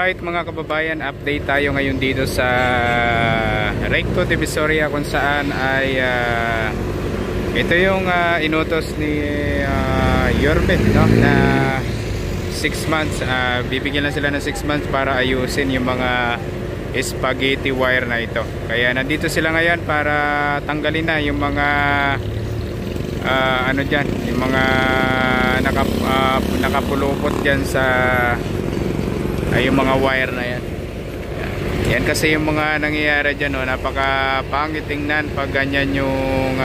Alright mga kababayan, update tayo ngayon dito sa Recto Divisoria, kung saan ay ito yung inutos ni Yorme, no? Na 6 months, bibigyan lang sila ng 6 months para ayusin yung mga spaghetti wire na ito. Kaya nandito sila ngayon para tanggalin na yung mga ano dyan, yung mga nakapulupot dyan sa yung mga wire na yan. Yan kasi yung mga nangyayari dyan, no? Napaka pangit tingnan pag ganyan yung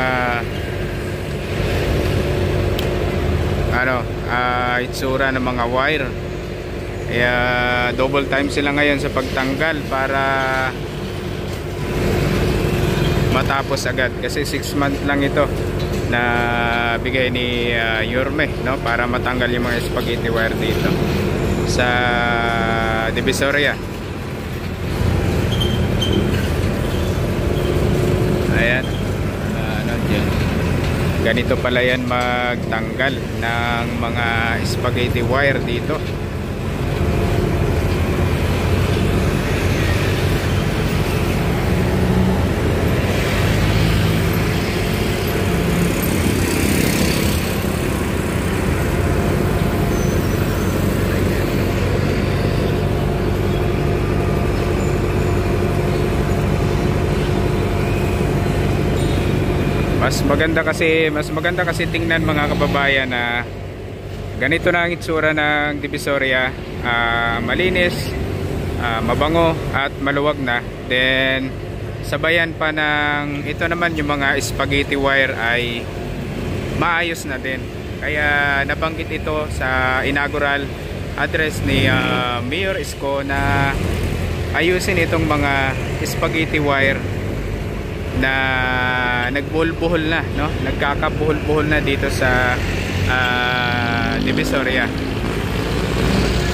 itsura ng mga wire. Kaya double time sila ngayon sa pagtanggal para matapos agad, kasi 6 months lang ito na bigay ni Yorme, no? Para matanggal yung mga spaghetti wire dito sa Divisoria. Ayan, dyan. Ganito pala yan magtanggal ng mga spaghetti wire dito. Mas maganda kasi tingnan mga kababayan na ganito na ang itsura ng Divisoria, malinis, mabango at maluwag na. Then sabayan pa ng ito naman, yung mga spaghetti wire ay maayos na din. Kaya nabanggit ito sa inaugural address ni Mayor Isko na ayusin itong mga spaghetti wire na nagbuhol-buhol na, no? Nagkakabuhol-buhol na dito sa Divisoria.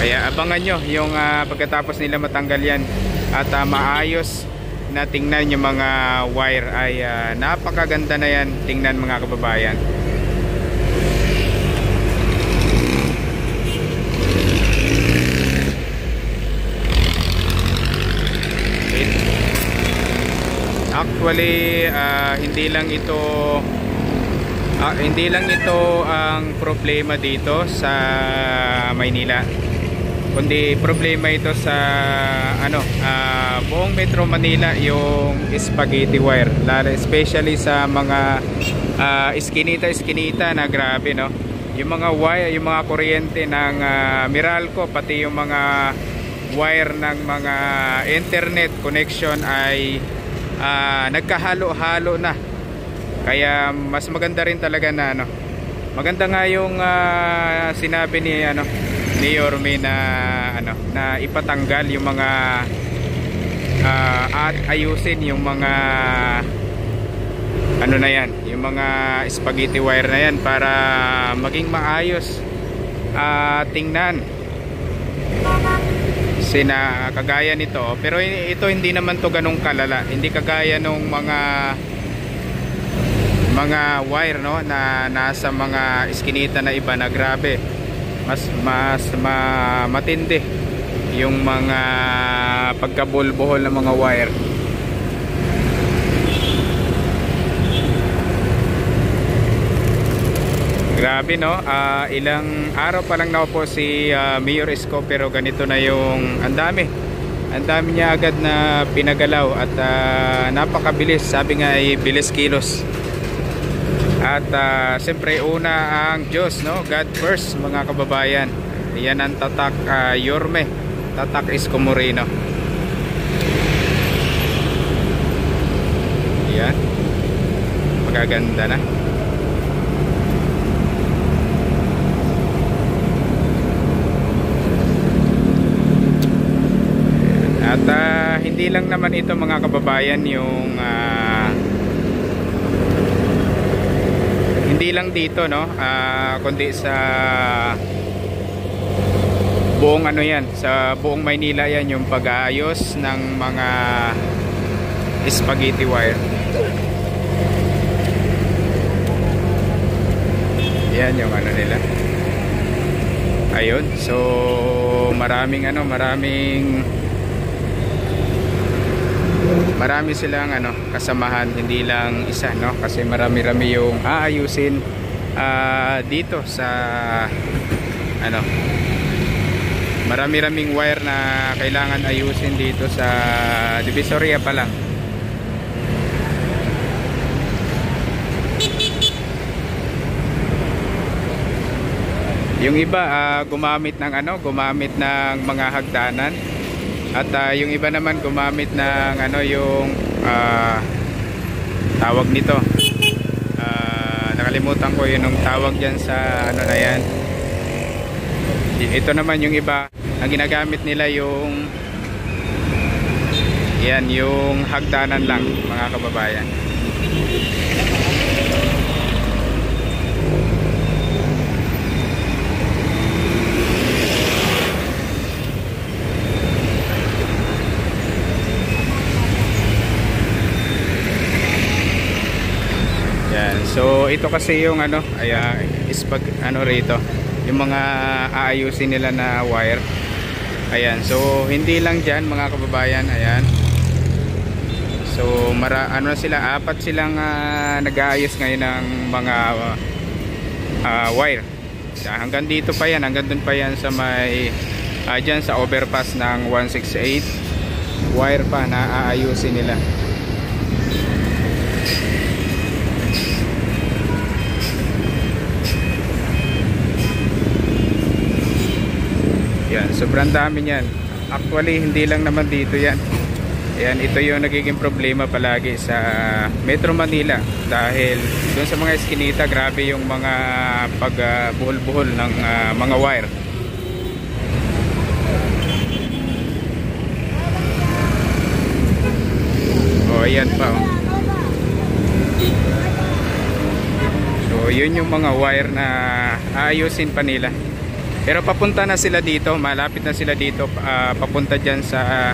Kaya abangan nyo yung pagkatapos nila matanggal yan at maayos na tingnan yung mga wire, ay napakaganda na yan tingnan mga kababayan. Actually, hindi lang ito ang problema dito sa Maynila, kundi problema ito sa buong Metro Manila, yung spaghetti wire, lalo especially sa mga iskinita na grabe, no? Yung mga wire, yung mga kuryente ng Meralco, pati yung mga wire ng mga internet connection ay nagkahalo-halo na. Kaya mas maganda rin talaga na maganda nga yung sinabi ni Yorme na na ipatanggal yung mga at ayusin yung mga na yan, yung mga spaghetti wire na yan para maging maayos tingnan. Kagaya nito, pero ito hindi naman to ganong kalala, hindi kagaya nung mga wire, no, na nasa mga iskinita na iba na grabe, mas matindi yung mga pagkabulbuhol ng mga wire. Grabe, no? Ilang araw pa lang naupo si Mayor Isko, pero ganito na yung ang dami niya agad na pinagalaw at napakabilis. Sabi nga ay bilis kilos. At siyempre una ang Diyos, no? God first mga kababayan. Yan ang tatak Yorme, tatak Isko Moreno. Yan, magaganda na. At hindi lang naman ito mga kababayan, yung hindi lang dito, no, kundi sa buong yan, sa buong Maynila yan, yung pag-aayos ng mga spaghetti wire. Yan yung nila. Ayun, so maraming marami silang kasamahan, hindi lang isa, no? Kasi marami-rami yung aayusin dito sa marami-raming wire na kailangan ayusin dito sa Divisoria pa lang. Yung iba gumamit ng mga hagdanan, at yung iba naman gumamit ng yung tawag nito, nakalimutan ko yung tawag diyan sa na yan. Ito naman yung iba, ang ginagamit nila yung hagdanan lang, mga kababayan. So ito kasi yung rito yung mga aayusin nila na wire. Ayan, so hindi lang dyan, mga kababayan. Ayan, so apat silang nag-aayos ngayon ng mga wire. Hanggang dito pa yan, hanggang dun pa yan sa may dyan sa overpass ng 168, wire pa na aayusin nila. Yan, sobrang dami niyan. Actually, hindi lang naman dito yan. Ayan, ito yung nagiging problema palagi sa Metro Manila. Dahil doon sa mga eskinita, grabe yung mga pagbuhol-buhol ng mga wire. Ayan pa. So, yun yung mga wire na aayusin pa nila. Pero papunta na sila dito, malapit na sila dito, papunta dyan sa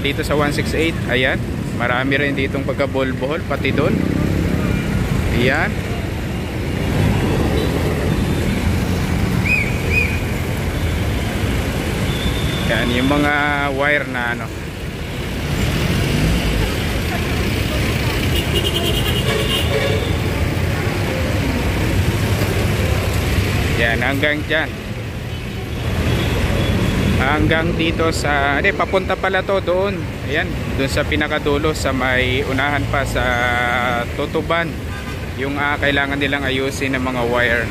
dito sa 168. Ayan, marami rin ditong pagkabuhol-buhol pati doon. Ayan. Yan yung mga wire na yan, hanggang dyan, hanggang dito sa papunta pala to doon. Ayan, doon sa pinakadulo, sa may unahan pa sa Tutuban, yung kailangan nilang ayusin ng mga wire.